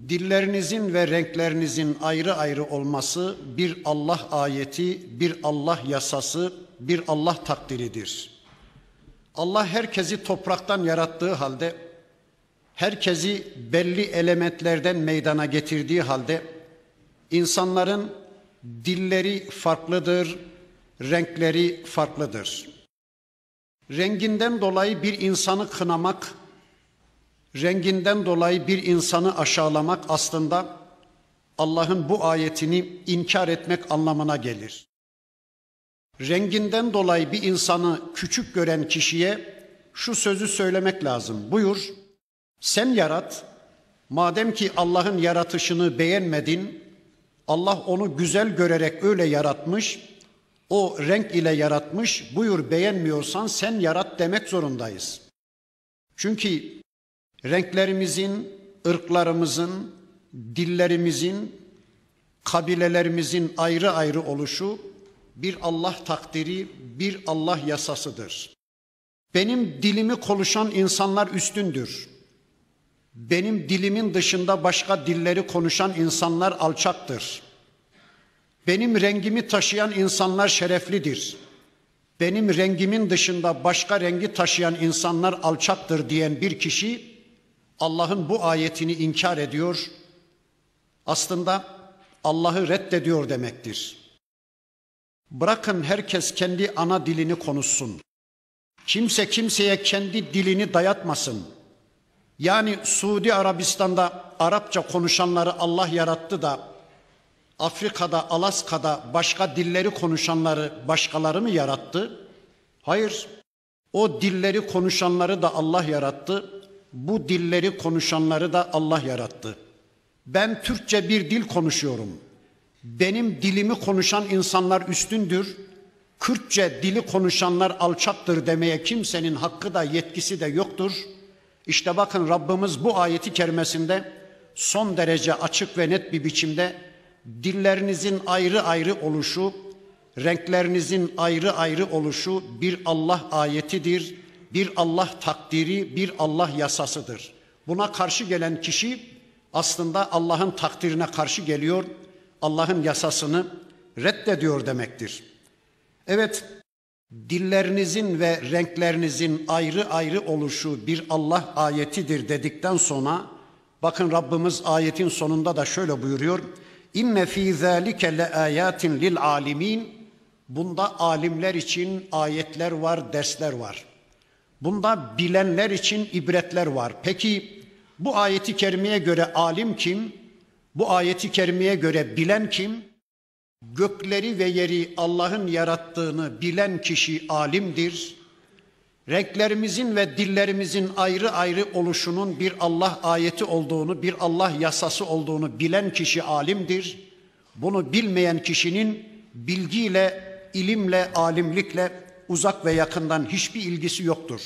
Dillerinizin ve renklerinizin ayrı ayrı olması bir Allah ayeti, bir Allah yasası, bir Allah takdiridir. Allah herkesi topraktan yarattığı halde, herkesi belli elementlerden meydana getirdiği halde, insanların dilleri farklıdır, renkleri farklıdır. Renginden dolayı bir insanı kınamak, renginden dolayı bir insanı aşağılamak aslında Allah'ın bu ayetini inkar etmek anlamına gelir. Renginden dolayı bir insanı küçük gören kişiye şu sözü söylemek lazım. Buyur, sen yarat, madem ki Allah'ın yaratışını beğenmedin, Allah onu güzel görerek öyle yaratmış, o renk ile yaratmış, buyur beğenmiyorsan sen yarat demek zorundayız. Çünkü renklerimizin, ırklarımızın, dillerimizin, kabilelerimizin ayrı ayrı oluşu bir Allah takdiri, bir Allah yasasıdır. Benim dilimi konuşan insanlar üstündür. Benim dilimin dışında başka dilleri konuşan insanlar alçaktır. Benim rengimi taşıyan insanlar şereflidir. Benim rengimin dışında başka rengi taşıyan insanlar alçaktır diyen bir kişi Allah'ın bu ayetini inkar ediyor. Aslında Allah'ı reddediyor demektir. Bırakın herkes kendi ana dilini konuşsun. Kimse kimseye kendi dilini dayatmasın. Yani Suudi Arabistan'da Arapça konuşanları Allah yarattı da Afrika'da, Alaska'da başka dilleri konuşanları başkaları mı yarattı? Hayır. O dilleri konuşanları da Allah yarattı. Bu dilleri konuşanları da Allah yarattı. Ben Türkçe bir dil konuşuyorum. Benim dilimi konuşan insanlar üstündür. Kürtçe dili konuşanlar alçaktır demeye kimsenin hakkı da yetkisi de yoktur. İşte bakın Rabbimiz bu ayeti kerimesinde son derece açık ve net bir biçimde dillerinizin ayrı ayrı oluşu, renklerinizin ayrı ayrı oluşu bir Allah ayetidir, bir Allah takdiri, bir Allah yasasıdır. Buna karşı gelen kişi aslında Allah'ın takdirine karşı geliyor, Allah'ın yasasını reddediyor demektir. Evet, dillerinizin ve renklerinizin ayrı ayrı oluşu bir Allah ayetidir dedikten sonra bakın Rabbimiz ayetin sonunda da şöyle buyuruyor. İnne fî zâlike le âyâtin lil âlimîn. Bunda alimler için ayetler var, dersler var. Bunda bilenler için ibretler var. Peki bu ayeti kerimeye göre alim kim? Bu ayeti kerimeye göre bilen kim? Gökleri ve yeri Allah'ın yarattığını bilen kişi alimdir. Renklerimizin ve dillerimizin ayrı ayrı oluşunun bir Allah ayeti olduğunu, bir Allah yasası olduğunu bilen kişi alimdir. Bunu bilmeyen kişinin bilgiyle, ilimle, alimlikle uzak ve yakından hiçbir ilgisi yoktur.